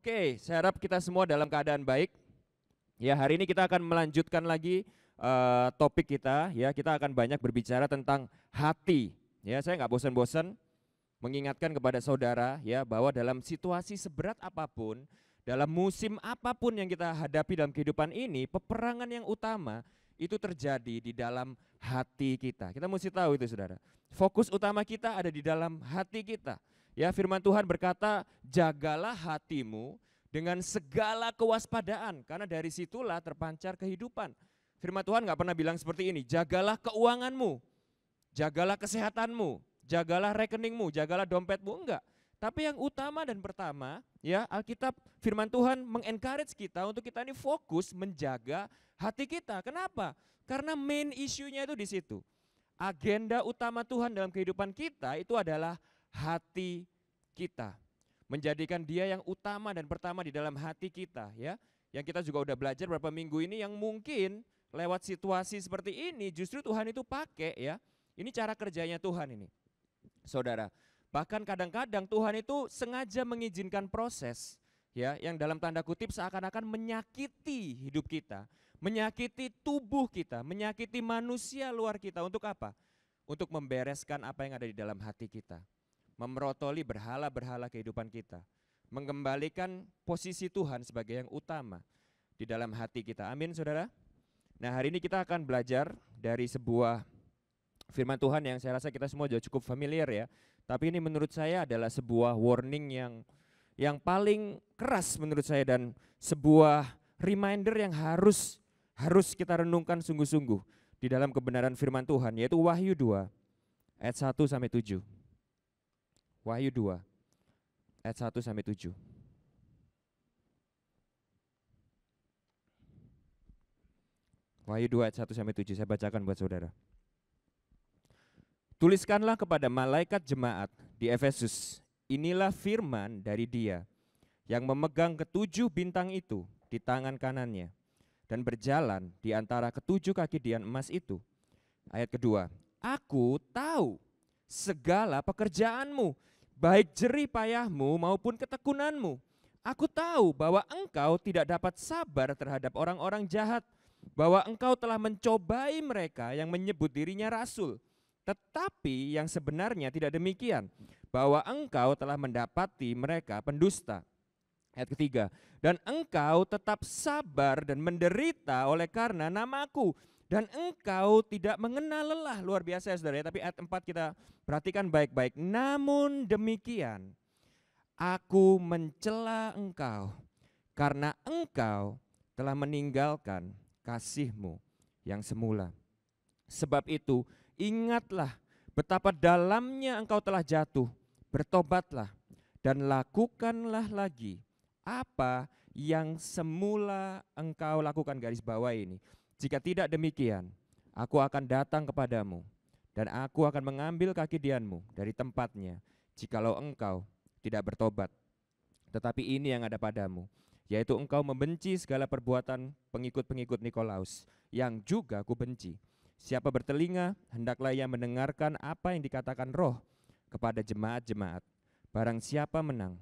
Oke, saya harap kita semua dalam keadaan baik. Ya, hari ini kita akan melanjutkan lagi topik kita. Ya, kita akan banyak berbicara tentang hati. Ya, saya nggak bosan-bosan mengingatkan kepada saudara ya bahwa dalam situasi seberat apapun, dalam musim apapun yang kita hadapi dalam kehidupan ini, peperangan yang utama itu terjadi di dalam hati kita. Kita mesti tahu itu, saudara. Fokus utama kita ada di dalam hati kita. Ya, firman Tuhan berkata, jagalah hatimu dengan segala kewaspadaan, karena dari situlah terpancar kehidupan. Firman Tuhan nggak pernah bilang seperti ini, jagalah keuanganmu, jagalah kesehatanmu, jagalah rekeningmu, jagalah dompetmu, enggak. Tapi yang utama dan pertama, ya Alkitab firman Tuhan mengencourage kita untuk kita ini fokus menjaga hati kita. Kenapa? Karena main isunya itu di situ. Agenda utama Tuhan dalam kehidupan kita itu adalah hati kita. Menjadikan dia yang utama dan pertama di dalam hati kita, ya. Yang kita juga udah belajar beberapa minggu ini, yang mungkin lewat situasi seperti ini justru Tuhan itu pakai, ya. Ini cara kerjanya Tuhan ini. Saudara, bahkan kadang-kadang Tuhan itu sengaja mengizinkan proses, ya, yang dalam tanda kutip seakan-akan menyakiti hidup kita, menyakiti tubuh kita, menyakiti manusia luar kita. Untuk apa? Untuk membereskan apa yang ada di dalam hati kita, memerotoli berhala-berhala kehidupan kita, mengembalikan posisi Tuhan sebagai yang utama di dalam hati kita. Amin, saudara. Nah, hari ini kita akan belajar dari sebuah firman Tuhan yang saya rasa kita semua sudah cukup familiar, ya. Tapi ini menurut saya adalah sebuah warning yang paling keras menurut saya, dan sebuah reminder yang harus kita renungkan sungguh-sungguh di dalam kebenaran firman Tuhan, yaitu Wahyu 2 ayat 1-7. Wahyu 2 ayat 1-7. Wahyu 2 ayat 1-7, saya bacakan buat saudara. Tuliskanlah kepada malaikat jemaat di Efesus, inilah firman dari Dia yang memegang ketujuh bintang itu di tangan kanannya dan berjalan di antara ketujuh kaki dian emas itu. Ayat kedua, aku tahu segala pekerjaanmu, baik jerih payahmu maupun ketekunanmu. Aku tahu bahwa engkau tidak dapat sabar terhadap orang-orang jahat, bahwa engkau telah mencobai mereka yang menyebut dirinya rasul, tetapi yang sebenarnya tidak demikian, bahwa engkau telah mendapati mereka pendusta. Ayat ketiga, dan engkau tetap sabar dan menderita oleh karena namaku, dan engkau tidak mengenal lelah. Luar biasa, ya saudara. Tapi ayat 4 kita perhatikan baik-baik. Namun demikian, aku mencela engkau karena engkau telah meninggalkan kasihmu yang semula. Sebab itu, ingatlah betapa dalamnya engkau telah jatuh, bertobatlah dan lakukanlah lagi apa yang semula engkau lakukan. Garis bawah ini. Jika tidak demikian, aku akan datang kepadamu dan aku akan mengambil kaki dianmu dari tempatnya jikalau engkau tidak bertobat. Tetapi ini yang ada padamu, yaitu engkau membenci segala perbuatan pengikut-pengikut Nikolaus yang juga kubenci. Siapa bertelinga, hendaklah ia mendengarkan apa yang dikatakan Roh kepada jemaat-jemaat. Barang siapa menang,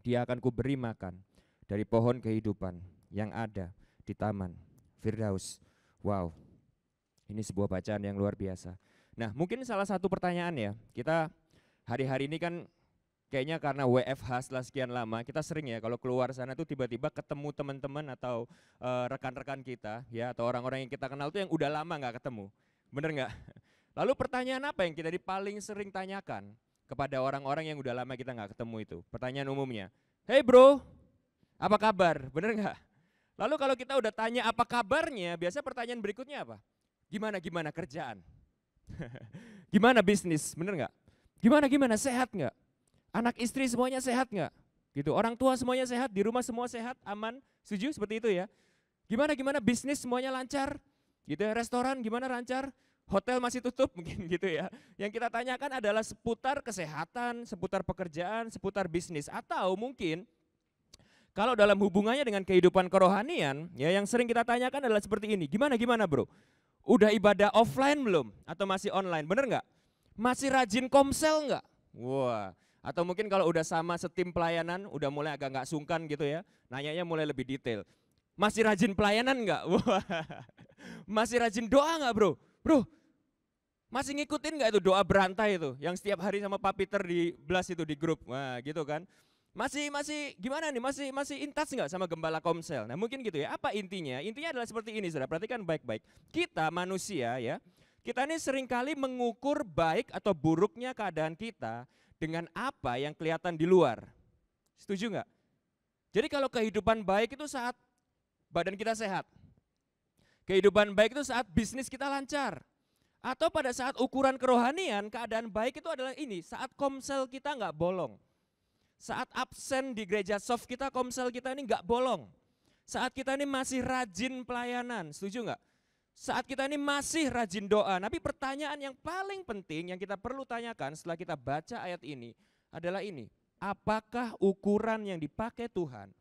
dia akan kuberi makan dari pohon kehidupan yang ada di taman Firdaus. Wow, ini sebuah bacaan yang luar biasa. Nah, mungkin salah satu pertanyaan, ya, kita hari-hari ini kan kayaknya karena WFH setelah sekian lama, kita sering, ya, kalau keluar sana tuh tiba-tiba ketemu teman-teman atau rekan-rekan kita, ya, atau orang-orang yang kita kenal tuh yang udah lama nggak ketemu. Bener nggak? Lalu pertanyaan apa yang kita paling sering tanyakan kepada orang-orang yang udah lama kita nggak ketemu itu? Pertanyaan umumnya, hey bro, apa kabar? Bener nggak? Lalu kalau kita udah tanya apa kabarnya, biasa pertanyaan berikutnya apa? Gimana kerjaan? Gimana bisnis? Bener nggak? Gimana sehat nggak? Anak istri semuanya sehat nggak? Gitu. Orang tua semuanya sehat, di rumah semua sehat, aman, setuju seperti itu, ya? Gimana bisnis semuanya lancar? Gitu ya. Restoran gimana, lancar? Hotel masih tutup mungkin gitu, ya. Yang kita tanyakan adalah seputar kesehatan, seputar pekerjaan, seputar bisnis, atau mungkin kalau dalam hubungannya dengan kehidupan kerohanian, ya, yang sering kita tanyakan adalah seperti ini. Gimana bro? Udah ibadah offline belum? Atau masih online? Bener nggak? Masih rajin komsel nggak? Wah, Atau mungkin kalau udah sama setim pelayanan, udah mulai agak nggak sungkan gitu ya, nanyanya mulai lebih detail. Masih rajin pelayanan nggak? Masih rajin doa nggak bro? Bro, masih ngikutin nggak itu doa berantai itu, yang setiap hari sama Pak Peter di Blast itu di grup, wah gitu kan? Masih gimana nih? Masih in touch nggak sama gembala Komsel? Nah mungkin gitu ya. Apa intinya? Intinya adalah seperti ini, saudara. Perhatikan baik-baik. Kita manusia ya, kita ini seringkali mengukur baik atau buruknya keadaan kita dengan apa yang kelihatan di luar. Setuju nggak? Jadi kalau kehidupan baik itu saat badan kita sehat. Kehidupan baik itu saat bisnis kita lancar. Atau pada saat ukuran kerohanian, keadaan baik itu adalah ini, saat Komsel kita nggak bolong. Saat absen di gereja soft kita, Komsel kita ini nggak bolong. Saat kita ini masih rajin pelayanan, setuju nggak? Saat kita ini masih rajin doa. Tapi pertanyaan yang paling penting yang kita perlu tanyakan setelah kita baca ayat ini adalah ini. Apakah ukuran yang dipakai Tuhan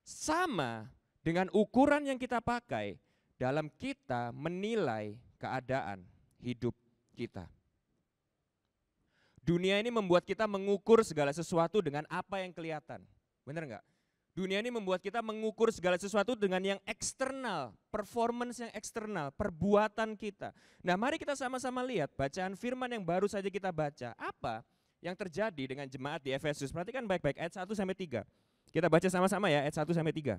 sama dengan ukuran yang kita pakai dalam kita menilai keadaan hidup kita? Dunia ini membuat kita mengukur segala sesuatu dengan apa yang kelihatan. Benar enggak? Dunia ini membuat kita mengukur segala sesuatu dengan yang eksternal, performance yang eksternal, perbuatan kita. Nah mari kita sama-sama lihat bacaan firman yang baru saja kita baca. Apa yang terjadi dengan jemaat di Efesus? Perhatikan baik-baik ayat 1-3. Kita baca sama-sama ya ayat 1-3.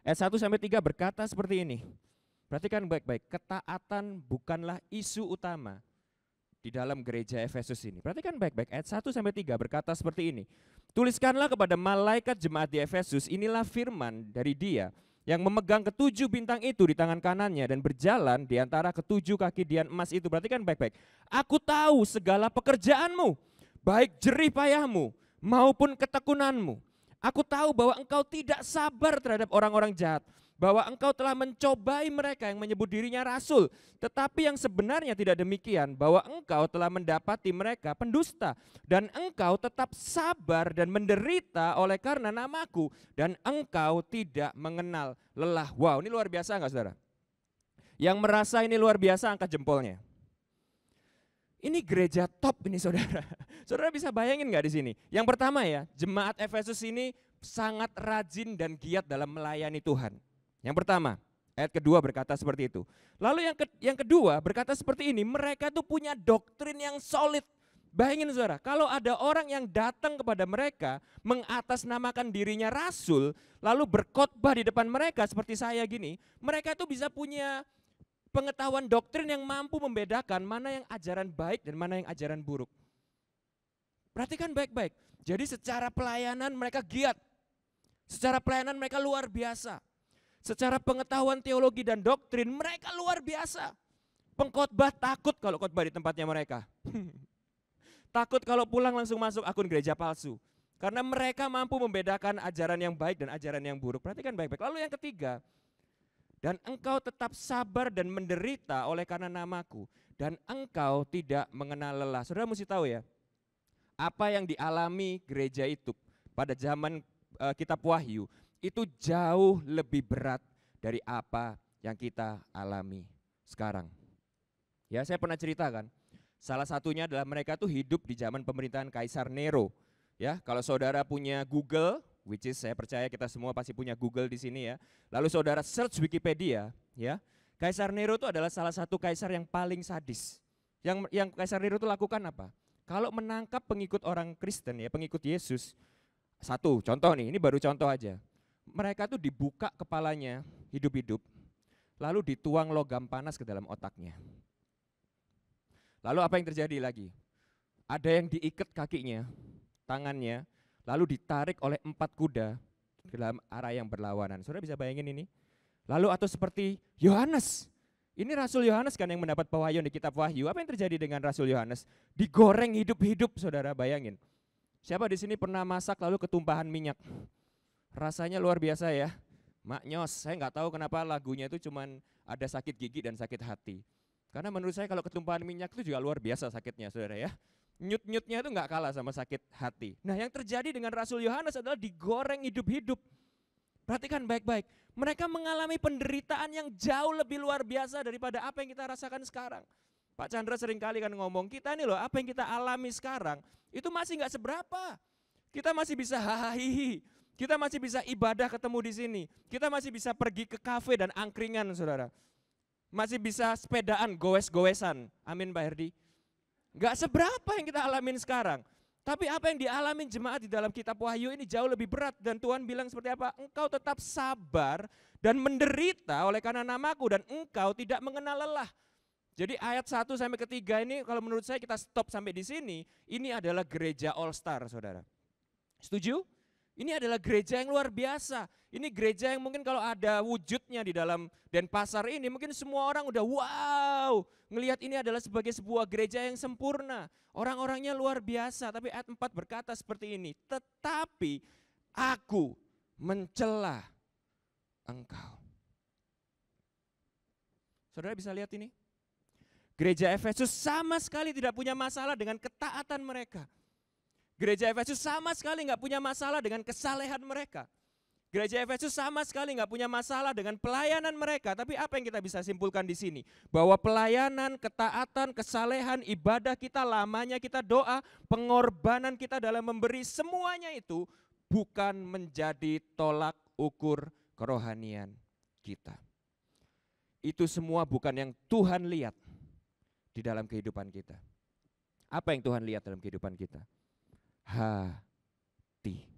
Ayat 1-3 berkata seperti ini. Perhatikan baik-baik, ketaatan bukanlah isu utama di dalam gereja Efesus ini. Perhatikan baik-baik, ayat 1-3 berkata seperti ini. Tuliskanlah kepada malaikat jemaat di Efesus, inilah firman dari Dia yang memegang ketujuh bintang itu di tangan kanannya dan berjalan di antara ketujuh kaki dian emas itu. Perhatikan baik-baik. Aku tahu segala pekerjaanmu, baik jerih payahmu maupun ketekunanmu. Aku tahu bahwa engkau tidak sabar terhadap orang-orang jahat, bahwa engkau telah mencobai mereka yang menyebut dirinya rasul, tetapi yang sebenarnya tidak demikian, bahwa engkau telah mendapati mereka pendusta, dan engkau tetap sabar dan menderita oleh karena namaku, dan engkau tidak mengenal lelah. Wow, ini luar biasa enggak saudara? Yang merasa ini luar biasa angkat jempolnya. Ini gereja top ini saudara. Saudara bisa bayangin enggak di sini? Yang pertama ya, jemaat Efesus ini sangat rajin dan giat dalam melayani Tuhan. Yang pertama, ayat kedua berkata seperti itu. Lalu yang kedua berkata seperti ini, mereka tuh punya doktrin yang solid. Bayangin saudara, kalau ada orang yang datang kepada mereka mengatasnamakan dirinya rasul, lalu berkhotbah di depan mereka seperti saya gini, mereka tuh bisa punya pengetahuan doktrin yang mampu membedakan mana yang ajaran baik dan mana yang ajaran buruk. Perhatikan baik-baik, jadi secara pelayanan mereka giat, secara pelayanan mereka luar biasa. Secara pengetahuan teologi dan doktrin mereka luar biasa. Pengkhotbah takut kalau khotbah di tempatnya mereka. Takut kalau pulang langsung masuk akun gereja palsu. Karena mereka mampu membedakan ajaran yang baik dan ajaran yang buruk. Perhatikan baik-baik. Lalu yang ketiga, dan engkau tetap sabar dan menderita oleh karena namaku, dan engkau tidak mengenal lelah. Saudara mesti tahu ya, apa yang dialami gereja itu pada zaman kitab Wahyu, itu jauh lebih berat dari apa yang kita alami sekarang. Ya, saya pernah ceritakan, salah satunya adalah mereka tuh hidup di zaman pemerintahan Kaisar Nero. Ya, kalau saudara punya Google, which is saya percaya kita semua pasti punya Google di sini ya. Lalu saudara search Wikipedia, ya. Kaisar Nero itu adalah salah satu kaisar yang paling sadis. Yang Kaisar Nero itu lakukan apa? Kalau menangkap pengikut orang Kristen ya, pengikut Yesus. Satu, contoh nih, ini baru contoh aja. Mereka tuh dibuka kepalanya hidup-hidup, lalu dituang logam panas ke dalam otaknya. Lalu apa yang terjadi lagi? Ada yang diikat kakinya, tangannya, lalu ditarik oleh 4 kuda ke dalam arah yang berlawanan. Saudara bisa bayangin ini? Lalu atau seperti Yohanes, ini Rasul Yohanes kan yang mendapat pewahyuan di kitab Wahyu. Apa yang terjadi dengan Rasul Yohanes? Digoreng hidup-hidup, saudara bayangin. Siapa di sini pernah masak lalu ketumpahan minyak? Rasanya luar biasa ya, maknyos. Saya nggak tahu kenapa lagunya itu cuman ada sakit gigi dan sakit hati. Karena menurut saya kalau ketumpahan minyak itu juga luar biasa sakitnya saudara ya. Nyut-nyutnya itu nggak kalah sama sakit hati. Nah yang terjadi dengan Rasul Yohanes adalah digoreng hidup-hidup. Perhatikan baik-baik, mereka mengalami penderitaan yang jauh lebih luar biasa daripada apa yang kita rasakan sekarang. Pak Chandra sering kali kan ngomong, kita nih loh apa yang kita alami sekarang itu masih nggak seberapa. Kita masih bisa hahaha, kita masih bisa ibadah ketemu di sini, kita masih bisa pergi ke kafe dan angkringan saudara. Masih bisa sepedaan, goes-goesan, amin Pak Herdi. Nggak seberapa yang kita alamin sekarang. Tapi apa yang dialami jemaat di dalam kitab Wahyu ini jauh lebih berat. Dan Tuhan bilang seperti apa? Engkau tetap sabar dan menderita oleh karena namaku dan engkau tidak mengenal lelah. Jadi ayat 1 sampai ke 3 ini kalau menurut saya kita stop sampai di sini. Ini adalah gereja all star saudara. Setuju? Ini adalah gereja yang luar biasa. Ini gereja yang mungkin kalau ada wujudnya di dalam Denpasar ini, mungkin semua orang udah wow, ngelihat ini adalah sebagai sebuah gereja yang sempurna. Orang-orangnya luar biasa, tapi ayat 4 berkata seperti ini, tetapi aku mencela engkau. Saudara bisa lihat ini? Gereja Efesus sama sekali tidak punya masalah dengan ketaatan mereka. Gereja Efesus sama sekali nggak punya masalah dengan kesalehan mereka. Gereja Efesus sama sekali nggak punya masalah dengan pelayanan mereka. Tapi apa yang kita bisa simpulkan di sini? Bahwa pelayanan, ketaatan, kesalehan, ibadah kita, lamanya kita doa, pengorbanan kita dalam memberi, semuanya itu bukan menjadi tolak ukur kerohanian kita. Itu semua bukan yang Tuhan lihat di dalam kehidupan kita. Apa yang Tuhan lihat dalam kehidupan kita? Hati.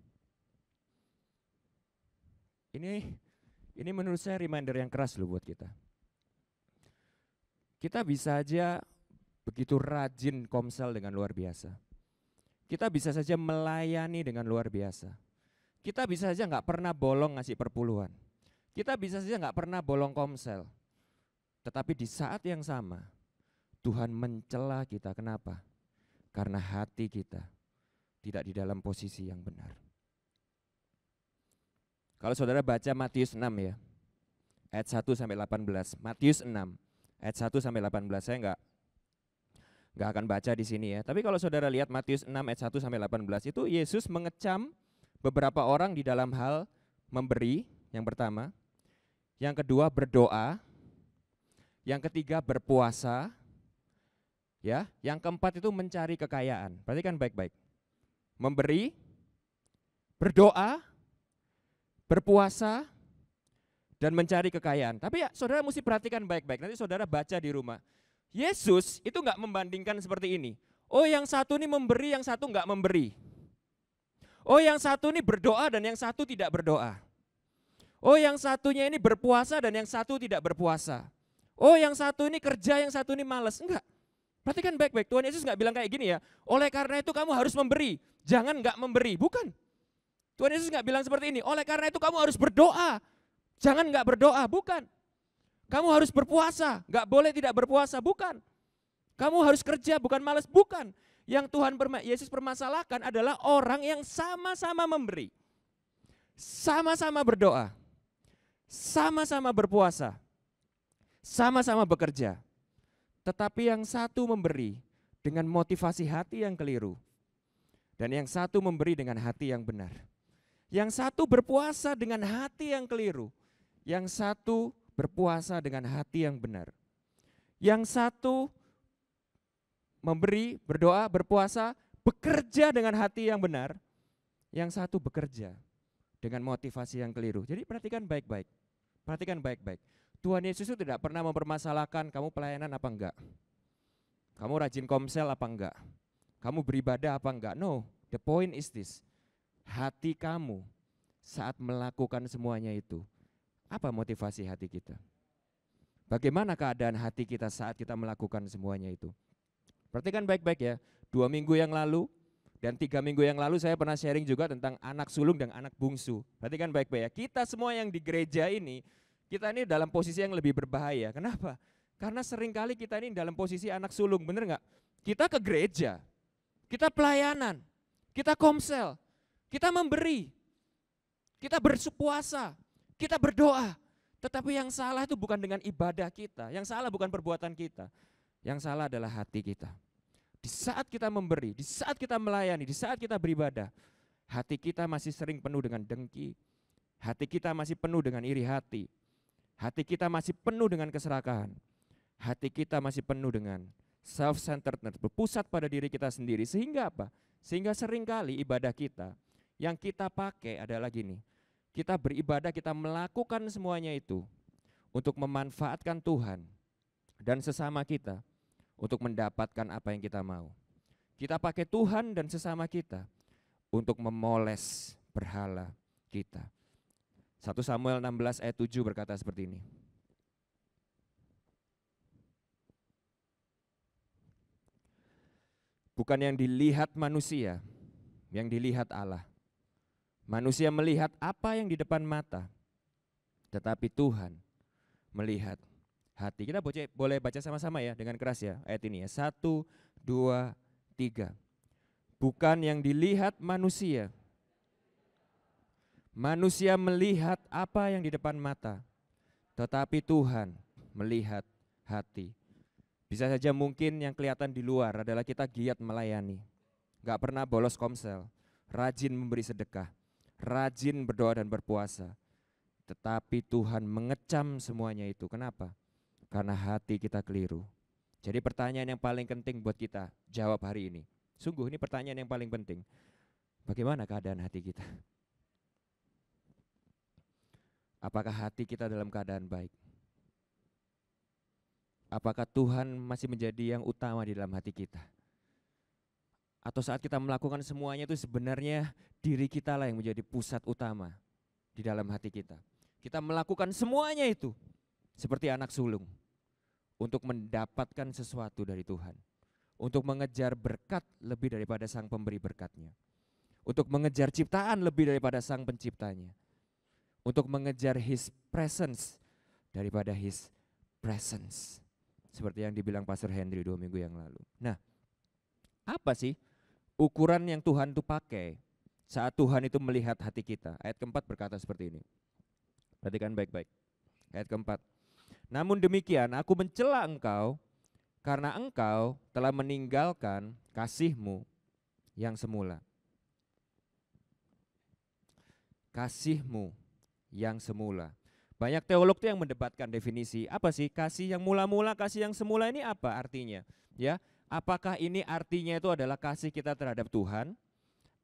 Ini menurut saya reminder yang keras loh buat kita. Kita bisa aja begitu rajin komsel dengan luar biasa. Kita bisa saja melayani dengan luar biasa. Kita bisa saja nggak pernah bolong ngasih perpuluhan. Kita bisa saja nggak pernah bolong komsel. Tetapi di saat yang sama Tuhan mencela kita. Kenapa? Karena hati kita tidak di dalam posisi yang benar. Kalau saudara baca Matius 6 ya, ayat 1 sampai 18. Matius 6 ayat 1 sampai 18. Saya enggak akan baca di sini ya. Tapi kalau saudara lihat Matius 6 ayat 1 sampai 18 itu Yesus mengecam beberapa orang di dalam hal memberi, yang pertama. Yang kedua berdoa. Yang ketiga berpuasa. Ya, yang keempat itu mencari kekayaan. Perhatikan baik-baik. Memberi, berdoa, berpuasa, dan mencari kekayaan. Tapi ya saudara mesti perhatikan baik-baik, nanti saudara baca di rumah. Yesus itu enggak membandingkan seperti ini. Oh yang satu ini memberi, yang satu enggak memberi. Oh yang satu ini berdoa dan yang satu tidak berdoa. Oh yang satunya ini berpuasa dan yang satu tidak berpuasa. Oh yang satu ini kerja, yang satu ini malas. Enggak. Perhatikan baik-baik, Tuhan Yesus enggak bilang kayak gini ya. Oleh karena itu kamu harus memberi, jangan enggak memberi. Bukan. Tuhan Yesus enggak bilang seperti ini. Oleh karena itu kamu harus berdoa, jangan enggak berdoa. Bukan. Kamu harus berpuasa, enggak boleh tidak berpuasa. Bukan. Kamu harus kerja, bukan malas. Bukan. Yang Tuhan Yesus permasalahkan adalah orang yang sama-sama memberi, sama-sama berdoa, sama-sama berpuasa, sama-sama bekerja. Tetapi yang satu memberi dengan motivasi hati yang keliru. Dan yang satu memberi dengan hati yang benar. Yang satu berpuasa dengan hati yang keliru. Yang satu berpuasa dengan hati yang benar. Yang satu memberi, berdoa, berpuasa, bekerja dengan hati yang benar. Yang satu bekerja dengan motivasi yang keliru. Jadi perhatikan baik-baik. Perhatikan baik-baik. Tuhan Yesus itu tidak pernah mempermasalahkan kamu pelayanan apa enggak. Kamu rajin komsel apa enggak. Kamu beribadah apa enggak. No, the point is this. Hati kamu saat melakukan semuanya itu. Apa motivasi hati kita? Bagaimana keadaan hati kita saat kita melakukan semuanya itu? Perhatikan baik-baik ya. 2 minggu yang lalu dan 3 minggu yang lalu saya pernah sharing juga tentang anak sulung dan anak bungsu. Perhatikan baik-baik ya. Kita semua yang di gereja ini, kita ini dalam posisi yang lebih berbahaya. Kenapa? Karena seringkali kita ini dalam posisi anak sulung, bener nggak? Kita ke gereja, kita pelayanan, kita komsel, kita memberi, kita berpuasa, kita berdoa. Tetapi yang salah itu bukan dengan ibadah kita, yang salah bukan perbuatan kita, yang salah adalah hati kita. Di saat kita memberi, di saat kita melayani, di saat kita beribadah, hati kita masih sering penuh dengan dengki, hati kita masih penuh dengan iri hati. Hati kita masih penuh dengan keserakahan. Hati kita masih penuh dengan self-centeredness, berpusat pada diri kita sendiri. Sehingga apa? Sehingga seringkali ibadah kita yang kita pakai adalah gini. Kita beribadah, kita melakukan semuanya itu untuk memanfaatkan Tuhan dan sesama kita untuk mendapatkan apa yang kita mau. Kita pakai Tuhan dan sesama kita untuk memoles berhala kita. 1 Samuel 16 ayat 7 berkata seperti ini. Bukan yang dilihat manusia, yang dilihat Allah. Manusia melihat apa yang di depan mata, tetapi Tuhan melihat hati. Kita boleh baca sama-sama ya dengan keras ya ayat ini ya. 1, 2, 3. Bukan yang dilihat manusia. Manusia melihat apa yang di depan mata, tetapi Tuhan melihat hati. Bisa saja mungkin yang kelihatan di luar adalah kita giat melayani, gak pernah bolos komsel, rajin memberi sedekah, rajin berdoa dan berpuasa. Tetapi Tuhan mengecam semuanya itu. Kenapa? Karena hati kita keliru. Jadi pertanyaan yang paling penting buat kita jawab hari ini. Sungguh ini pertanyaan yang paling penting. Bagaimana keadaan hati kita? Apakah hati kita dalam keadaan baik? Apakah Tuhan masih menjadi yang utama di dalam hati kita? Atau saat kita melakukan semuanya itu sebenarnya diri kita lah yang menjadi pusat utama di dalam hati kita. Kita melakukan semuanya itu seperti anak sulung untuk mendapatkan sesuatu dari Tuhan. Untuk mengejar berkat lebih daripada sang pemberi berkatnya. Untuk mengejar ciptaan lebih daripada sang penciptanya. Untuk mengejar His presence daripada His presence. Seperti yang dibilang Pastor Henry 2 minggu yang lalu. Nah, apa sih ukuran yang Tuhan itu pakai saat Tuhan itu melihat hati kita? Ayat keempat berkata seperti ini. Perhatikan baik-baik. Ayat keempat. Namun demikian aku mencela engkau karena engkau telah meninggalkan kasih-Mu yang semula. Kasih-Mu yang semula. Banyak teolog tuh yang mendebatkan definisi apa sih kasih yang mula-mula, kasih yang semula ini apa artinya? Ya, apakah ini artinya itu adalah kasih kita terhadap Tuhan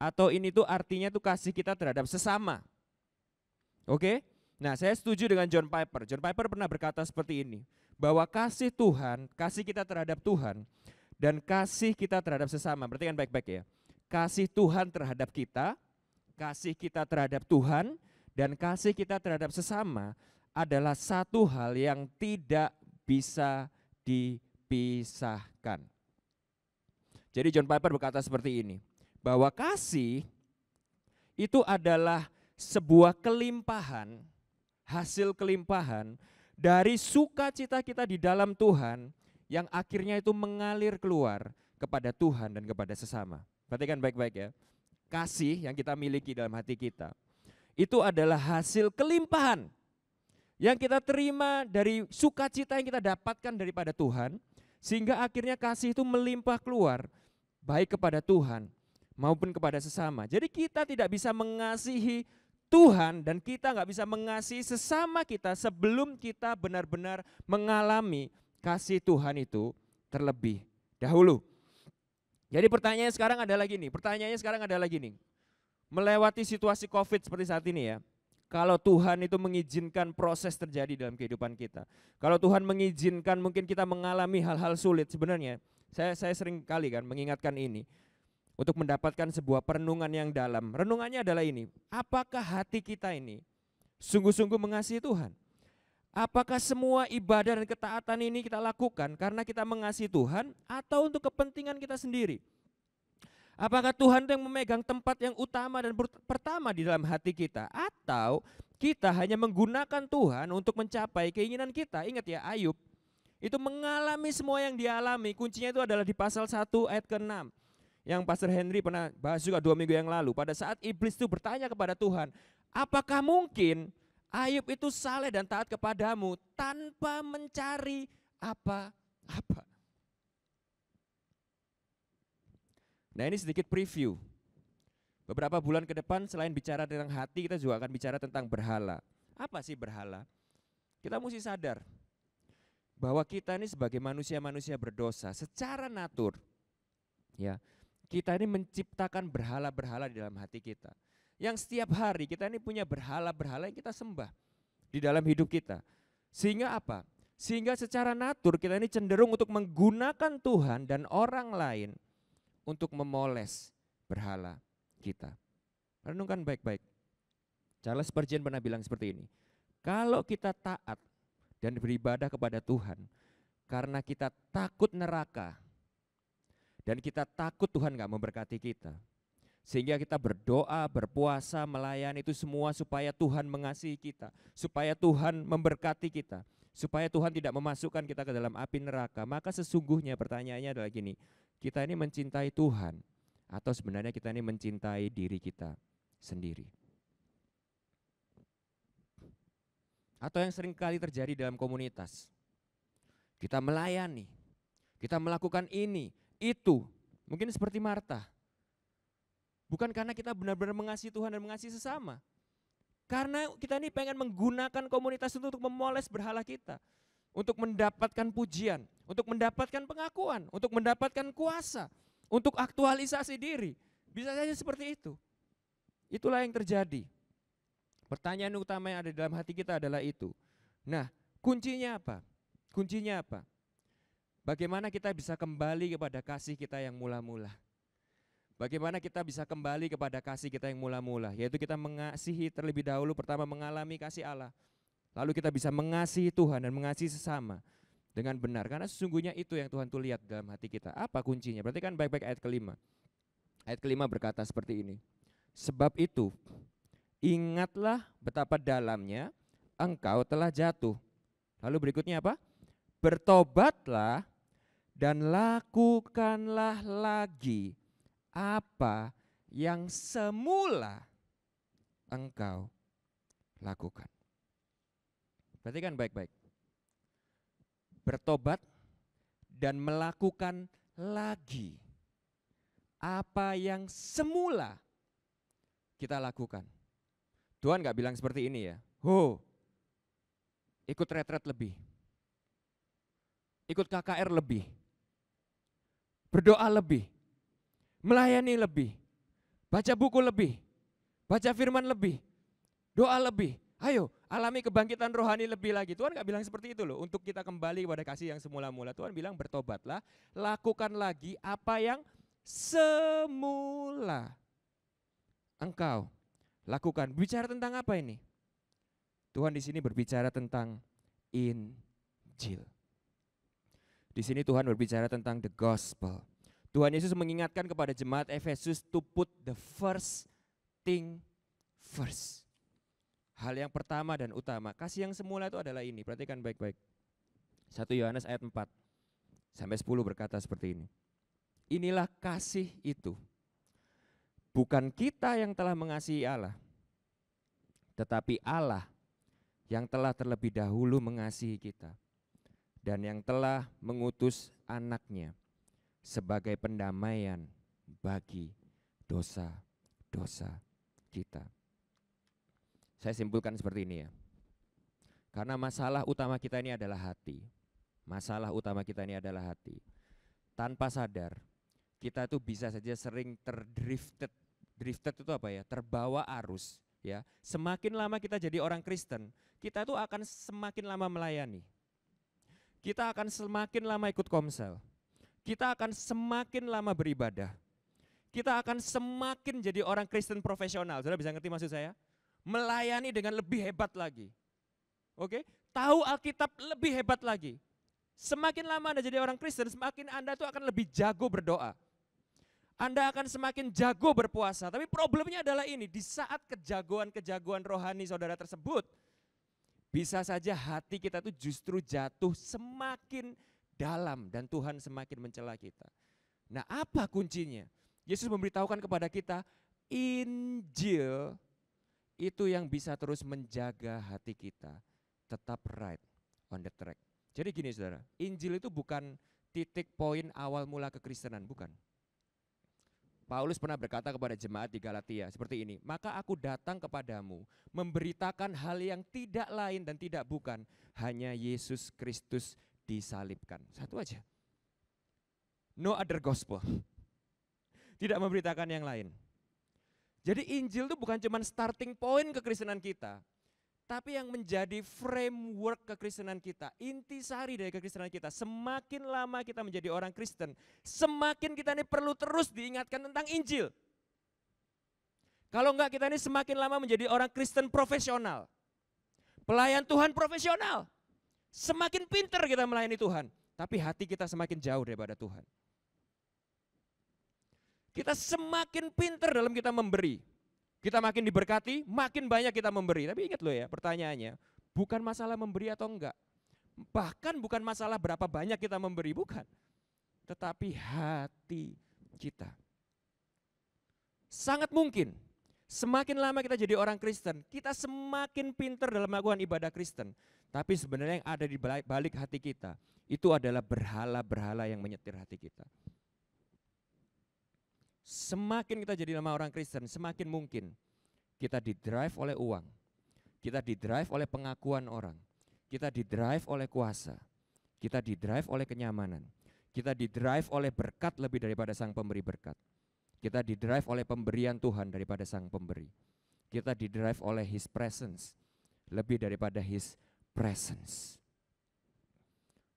atau ini tuh artinya tuh kasih kita terhadap sesama? Oke? Nah, saya setuju dengan John Piper. John Piper pernah berkata seperti ini, bahwa kasih Tuhan, kasih kita terhadap Tuhan dan kasih kita terhadap sesama. Perhatikan baik-baik ya. Kasih Tuhan terhadap kita, kasih kita terhadap Tuhan dan kasih kita terhadap sesama adalah satu hal yang tidak bisa dipisahkan. Jadi John Piper berkata seperti ini, bahwa kasih itu adalah sebuah kelimpahan, hasil kelimpahan dari sukacita kita di dalam Tuhan yang akhirnya itu mengalir keluar kepada Tuhan dan kepada sesama. Perhatikan baik-baik ya. Kasih yang kita miliki dalam hati kita itu adalah hasil kelimpahan yang kita terima dari sukacita yang kita dapatkan daripada Tuhan, sehingga akhirnya kasih itu melimpah keluar baik kepada Tuhan maupun kepada sesama. Jadi kita tidak bisa mengasihi Tuhan dan kita nggak bisa mengasihi sesama kita sebelum kita benar-benar mengalami kasih Tuhan itu terlebih dahulu. Jadi pertanyaannya sekarang adalah gini, melewati situasi COVID seperti saat ini ya, kalau Tuhan itu mengizinkan proses terjadi dalam kehidupan kita, kalau Tuhan mengizinkan mungkin kita mengalami hal-hal sulit sebenarnya, saya sering kali kan mengingatkan ini, untuk mendapatkan sebuah perenungan yang dalam. Renungannya adalah ini, apakah hati kita ini sungguh-sungguh mengasihi Tuhan? Apakah semua ibadah dan ketaatan ini kita lakukan karena kita mengasihi Tuhan atau untuk kepentingan kita sendiri? Apakah Tuhan itu yang memegang tempat yang utama dan pertama di dalam hati kita? Atau kita hanya menggunakan Tuhan untuk mencapai keinginan kita? Ingat ya, Ayub itu mengalami semua yang dialami. Kuncinya itu adalah di pasal 1 ayat ke-6. Yang Pastor Henry pernah bahas juga 2 minggu yang lalu. Pada saat iblis itu bertanya kepada Tuhan, apakah mungkin Ayub itu saleh dan taat kepadamu tanpa mencari apa-apa? Nah, ini sedikit preview. Beberapa bulan ke depan selain bicara tentang hati, kita juga akan bicara tentang berhala. Apa sih berhala? Kita mesti sadar bahwa kita ini sebagai manusia-manusia berdosa secara natur, ya, kita ini menciptakan berhala-berhala di dalam hati kita. Yang setiap hari kita ini punya berhala-berhala yang kita sembah di dalam hidup kita. Sehingga apa? Sehingga secara natur kita ini cenderung untuk menggunakan Tuhan dan orang lain untuk memoles berhala kita. Renungkan baik-baik. Charles Spurgeon pernah bilang seperti ini. Kalau kita taat dan beribadah kepada Tuhan karena kita takut neraka dan kita takut Tuhan gak memberkati kita, sehingga kita berdoa, berpuasa, melayani itu semua supaya Tuhan mengasihi kita, supaya Tuhan memberkati kita, supaya Tuhan tidak memasukkan kita ke dalam api neraka, maka sesungguhnya pertanyaannya adalah gini, kita ini mencintai Tuhan atau sebenarnya kita ini mencintai diri kita sendiri? Atau yang sering kali terjadi dalam komunitas, kita melayani, kita melakukan ini, itu, mungkin seperti Marta. Bukan karena kita benar-benar mengasihi Tuhan dan mengasihi sesama. Karena kita ini pengen menggunakan komunitas itu untuk memoles berhala kita. Untuk mendapatkan pujian, untuk mendapatkan pengakuan, untuk mendapatkan kuasa, untuk aktualisasi diri. Bisa saja seperti itu. Itulah yang terjadi. Pertanyaan utama yang ada di dalam hati kita adalah itu. Nah, kuncinya apa? Kuncinya apa? Bagaimana kita bisa kembali kepada kasih kita yang mula-mula? Bagaimana kita bisa kembali kepada kasih kita yang mula-mula? Yaitu kita mengasihi terlebih dahulu, pertama mengalami kasih Allah. Lalu kita bisa mengasihi Tuhan dan mengasihi sesama dengan benar. Karena sesungguhnya itu yang Tuhan tuh lihat dalam hati kita. Apa kuncinya? Berarti kan baik-baik ayat kelima. Ayat kelima berkata seperti ini. Sebab itu, ingatlah betapa dalamnya engkau telah jatuh. Lalu berikutnya apa? Bertobatlah dan lakukanlah lagi apa yang semula engkau lakukan. Perhatikan baik-baik. Bertobat dan melakukan lagi apa yang semula kita lakukan. Tuhan gak bilang seperti ini ya. Ikut retret lebih. Ikut KKR lebih. Berdoa lebih. Melayani lebih. Baca buku lebih. Baca firman lebih. Doa lebih. Ayo alami kebangkitan rohani lebih lagi. Tuhan gak bilang seperti itu loh. Untuk kita kembali kepada kasih yang semula-mula. Tuhan bilang bertobatlah. Lakukan lagi apa yang semula engkau lakukan. Bicara tentang apa ini? Tuhan di sini berbicara tentang Injil. Di sini Tuhan berbicara tentang the gospel. Tuhan Yesus mengingatkan kepada jemaat Efesus to put the first thing first. Hal yang pertama dan utama. Kasih yang semula itu adalah ini. Perhatikan baik-baik. 1 Yohanes ayat 4 sampai 10 berkata seperti ini. Inilah kasih itu. Bukan kita yang telah mengasihi Allah, tetapi Allah yang telah terlebih dahulu mengasihi kita dan yang telah mengutus anaknya sebagai pendamaian bagi dosa-dosa kita. Saya simpulkan seperti ini ya. Karena masalah utama kita ini adalah hati. Masalah utama kita ini adalah hati. Tanpa sadar, kita tuh bisa saja sering terdrifted. Drifted itu apa ya? Terbawa arus ya. Semakin lama kita jadi orang Kristen, kita tuh akan semakin lama melayani. Kita akan semakin lama ikut komsel. Kita akan semakin lama beribadah. Kita akan semakin jadi orang Kristen profesional. Saudara bisa ngerti maksud saya? Melayani dengan lebih hebat lagi. Oke? Tahu Alkitab lebih hebat lagi. Semakin lama Anda jadi orang Kristen, semakin Anda tuh akan lebih jago berdoa. Anda akan semakin jago berpuasa. Tapi problemnya adalah ini, di saat kejagoan-kejagoan rohani saudara tersebut, bisa saja hati kita tuh justru jatuh semakin dalam dan Tuhan semakin mencela kita. Nah, apa kuncinya? Yesus memberitahukan kepada kita, Injil itu yang bisa terus menjaga hati kita tetap right on the track. Jadi gini saudara, Injil itu bukan titik poin awal mula kekristenan, bukan. Paulus pernah berkata kepada jemaat di Galatia seperti ini, maka aku datang kepadamu memberitakan hal yang tidak lain dan tidak bukan, hanya Yesus Kristus disalibkan. Satu aja. No other gospel. Tidak memberitakan yang lain. Jadi Injil itu bukan cuma starting point kekristenan kita, tapi yang menjadi framework kekristenan kita, intisari dari kekristenan kita. Semakin lama kita menjadi orang Kristen, semakin kita ini perlu terus diingatkan tentang Injil. Kalau enggak, kita ini semakin lama menjadi orang Kristen profesional. Pelayan Tuhan profesional. Semakin pintar kita melayani Tuhan, tapi hati kita semakin jauh daripada Tuhan. Kita semakin pintar dalam kita memberi. Kita makin diberkati, makin banyak kita memberi. Tapi ingat loh ya, pertanyaannya, bukan masalah memberi atau enggak. Bahkan bukan masalah berapa banyak kita memberi, bukan. Tetapi hati kita. Sangat mungkin, semakin lama kita jadi orang Kristen, kita semakin pintar dalam melakukan ibadah Kristen. Tapi sebenarnya yang ada di balik hati kita, itu adalah berhala-berhala yang menyetir hati kita. Semakin kita jadi nama orang Kristen, semakin mungkin kita didrive oleh uang, kita didrive oleh pengakuan orang, kita didrive oleh kuasa, kita didrive oleh kenyamanan, kita didrive oleh berkat lebih daripada sang pemberi berkat, kita didrive oleh pemberian Tuhan daripada sang pemberi, kita didrive oleh His presence lebih daripada His presence.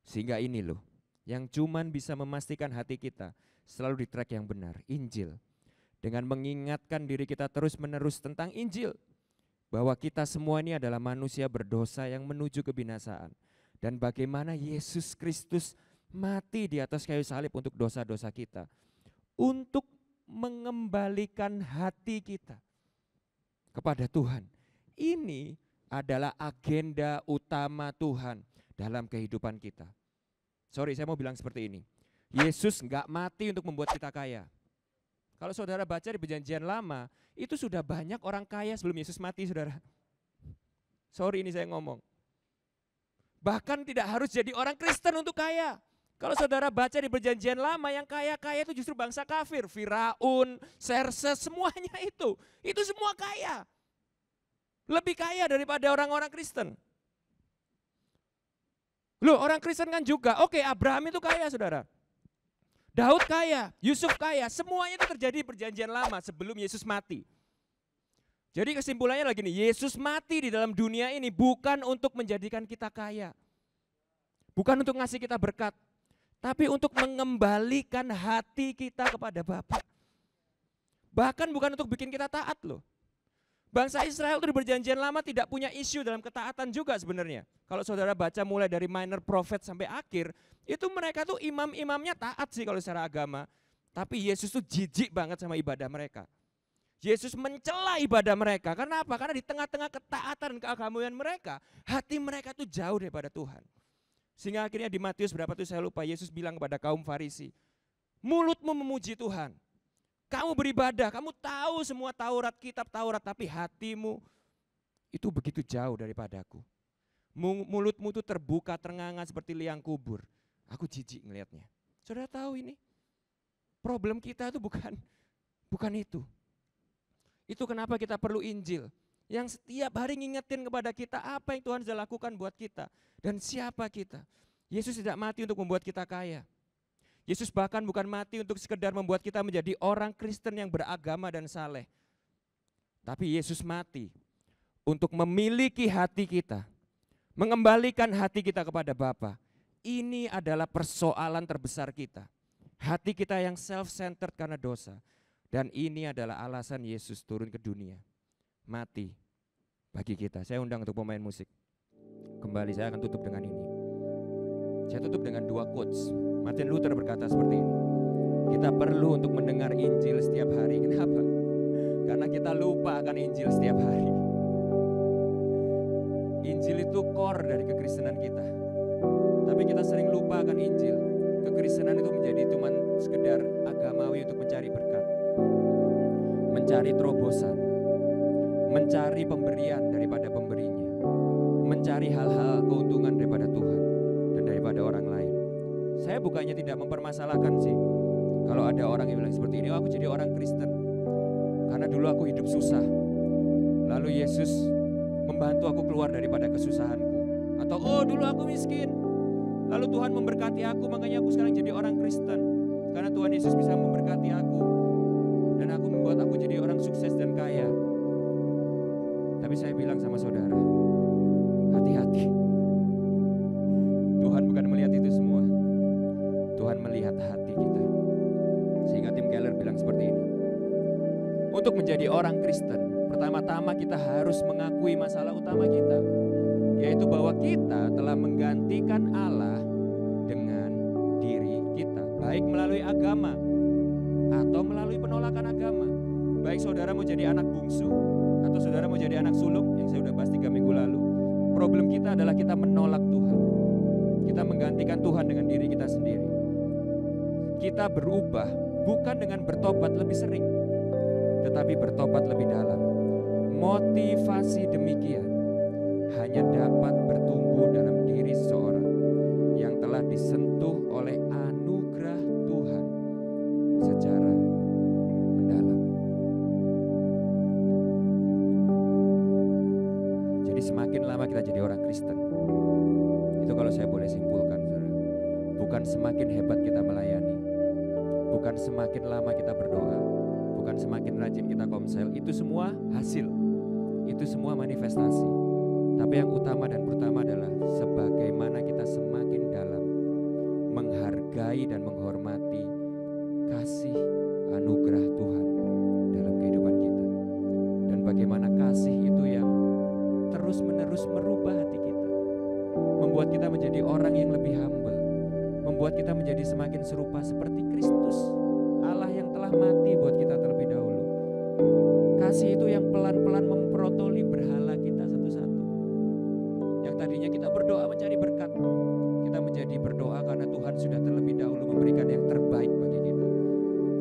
Sehingga ini loh yang cuman bisa memastikan hati kita selalu di track yang benar, Injil. Dengan mengingatkan diri kita terus-menerus tentang Injil. Bahwa kita semua ini adalah manusia berdosa yang menuju kebinasaan. Dan bagaimana Yesus Kristus mati di atas kayu salib untuk dosa-dosa kita. Untuk mengembalikan hati kita kepada Tuhan. Ini adalah agenda utama Tuhan dalam kehidupan kita. Sorry, saya mau bilang seperti ini. Yesus enggak mati untuk membuat kita kaya. Kalau saudara baca di Perjanjian Lama, itu sudah banyak orang kaya sebelum Yesus mati, saudara. Sorry ini saya ngomong. Bahkan tidak harus jadi orang Kristen untuk kaya. Kalau saudara baca di Perjanjian Lama, yang kaya-kaya itu justru bangsa kafir. Firaun, Xerxes, semuanya itu. Itu semua kaya. Lebih kaya daripada orang-orang Kristen. Loh, orang Kristen kan juga, oke, Abraham itu kaya, saudara. Daud kaya, Yusuf kaya, semuanya itu terjadi di Perjanjian Lama sebelum Yesus mati. Jadi kesimpulannya lagi nih, Yesus mati di dalam dunia ini bukan untuk menjadikan kita kaya. Bukan untuk ngasih kita berkat, tapi untuk mengembalikan hati kita kepada Bapa. Bahkan bukan untuk bikin kita taat loh. Bangsa Israel itu di Perjanjian Lama tidak punya isu dalam ketaatan juga sebenarnya. Kalau saudara baca mulai dari minor prophet sampai akhir, itu mereka tuh imam-imamnya taat sih kalau secara agama. Tapi Yesus tuh jijik banget sama ibadah mereka. Yesus mencela ibadah mereka. Kenapa? Karena di tengah-tengah ketaatan dan keagamaan mereka, hati mereka tuh jauh daripada Tuhan. Sehingga akhirnya di Matius berapa tuh saya lupa, Yesus bilang kepada kaum Farisi, mulutmu memuji Tuhan. Kamu beribadah, kamu tahu semua Taurat, kitab Taurat, tapi hatimu itu begitu jauh daripadaku. Mulutmu itu terbuka, ternganga seperti liang kubur. Aku jijik ngelihatnya. Saudara tahu ini? Problem kita itu bukan itu. Itu kenapa kita perlu Injil. Yang setiap hari ngingetin kepada kita apa yang Tuhan sudah lakukan buat kita. Dan siapa kita. Yesus tidak mati untuk membuat kita kaya. Yesus bahkan bukan mati untuk sekedar membuat kita menjadi orang Kristen yang beragama dan saleh. Tapi Yesus mati untuk memiliki hati kita. Mengembalikan hati kita kepada Bapa. Ini adalah persoalan terbesar kita. Hati kita yang self-centered karena dosa. Dan ini adalah alasan Yesus turun ke dunia. Mati bagi kita. Saya undang untuk pemain musik. Kembali saya akan tutup dengan ini. Saya tutup dengan 2 quotes. Martin Luther berkata seperti ini. Kita perlu untuk mendengar Injil setiap hari. Kenapa? Karena kita lupa akan Injil setiap hari. Injil itu core dari kekristenan kita. Tapi kita sering lupa akan Injil. Kekristenan itu menjadi cuma sekedar agamawi untuk mencari berkat. Mencari terobosan. Mencari pemberian daripada pemberinya. Mencari hal-hal keuntungan daripada Tuhan dan daripada orang lain. Saya bukannya tidak mempermasalahkan sih. Kalau ada orang yang bilang seperti ini, oh, aku jadi orang Kristen karena dulu aku hidup susah. Lalu Yesus membantu aku keluar daripada kesusahanku. Atau oh dulu aku miskin, Lalu Tuhan memberkati aku, makanya aku sekarang jadi orang Kristen. Karena Tuhan Yesus bisa memberkati aku. Dan aku membuat aku jadi orang sukses dan kaya. Tapi saya bilang sama saudara, hati-hati. Tuhan bukan melihat itu semua. Tuhan melihat hati kita. Sehingga Tim Keller bilang seperti ini. Untuk menjadi orang Kristen, pertama-tama kita harus mengakui masalah utama kita, yaitu bahwa kita telah menggantikan Allah dengan diri kita, baik melalui agama atau melalui penolakan agama. Baik saudara mau jadi anak bungsu atau saudara mau jadi anak sulung, yang saya sudah bahas 3 minggu lalu. Problem kita adalah kita menolak Tuhan. Kita menggantikan Tuhan dengan diri kita sendiri. Kita berubah bukan dengan bertobat lebih sering, tetapi bertobat lebih dalam. Motivasi demikian hanya dapat bertumbuh dalam diri seseorang yang telah disentuh oleh anugerah Tuhan secara mendalam. Jadi semakin lama kita jadi orang Kristen, itu kalau saya boleh simpulkan, saudara, bukan semakin hebat kita melayani, bukan semakin lama kita berdoa, bukan semakin rajin kita komsel, itu semua hasil, itu semua manifestasi. Tapi yang utama dan pertama adalah sebagaimana kita semakin dalam menghargai dan menghormati kasih anugerah Tuhan dalam kehidupan kita. Dan bagaimana kasih itu yang terus-menerus merubah hati kita, membuat kita menjadi orang yang lebih humble, membuat kita menjadi semakin serupa seperti Kristus, Allah yang telah mati buat kita terlebih dahulu. Kasih itu yang pelan-pelan memprotoli berhala kita satu-satu. Yang tadinya kita berdoa mencari berkat, kita menjadi berdoa karena Tuhan sudah terlebih dahulu memberikan yang terbaik bagi kita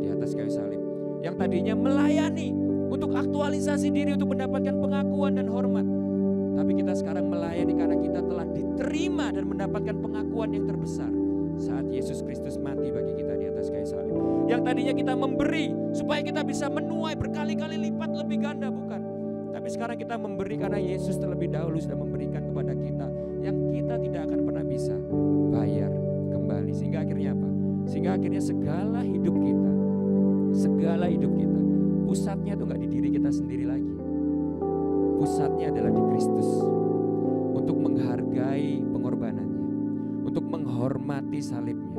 di atas kayu salib. Yang tadinya melayani untuk aktualisasi diri, untuk mendapatkan pengakuan dan hormat, tapi kita sekarang melayani karena kita telah diterima dan mendapatkan pengakuan yang terbesar saat Yesus Kristus mati bagi kita di atas kayu salib. Yang tadinya kita memberi supaya kita bisa menuai berkali-kali lipat lebih ganda, bukan. Tapi sekarang kita memberi karena Yesus terlebih dahulu sudah memberikan kepada kita yang kita tidak akan pernah bisa bayar kembali. Sehingga akhirnya apa? Sehingga akhirnya segala hidup kita pusatnya tuh gak di diri kita sendiri lagi. Pusatnya adalah di Kristus. Untuk menghargai pengorbanannya, untuk menghormati salibnya,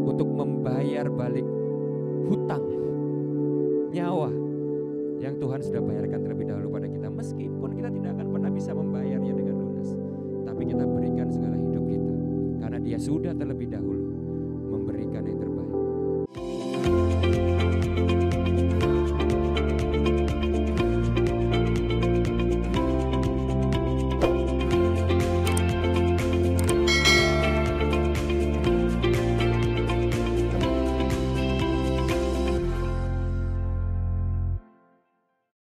untuk membayar balik hutang nyawa yang Tuhan sudah bayarkan terlebih dahulu pada kita. Meskipun kita tidak akan pernah bisa membayarnya dengan lunas, tapi kita berikan segala hidup kita karena Dia sudah terlebih dahulu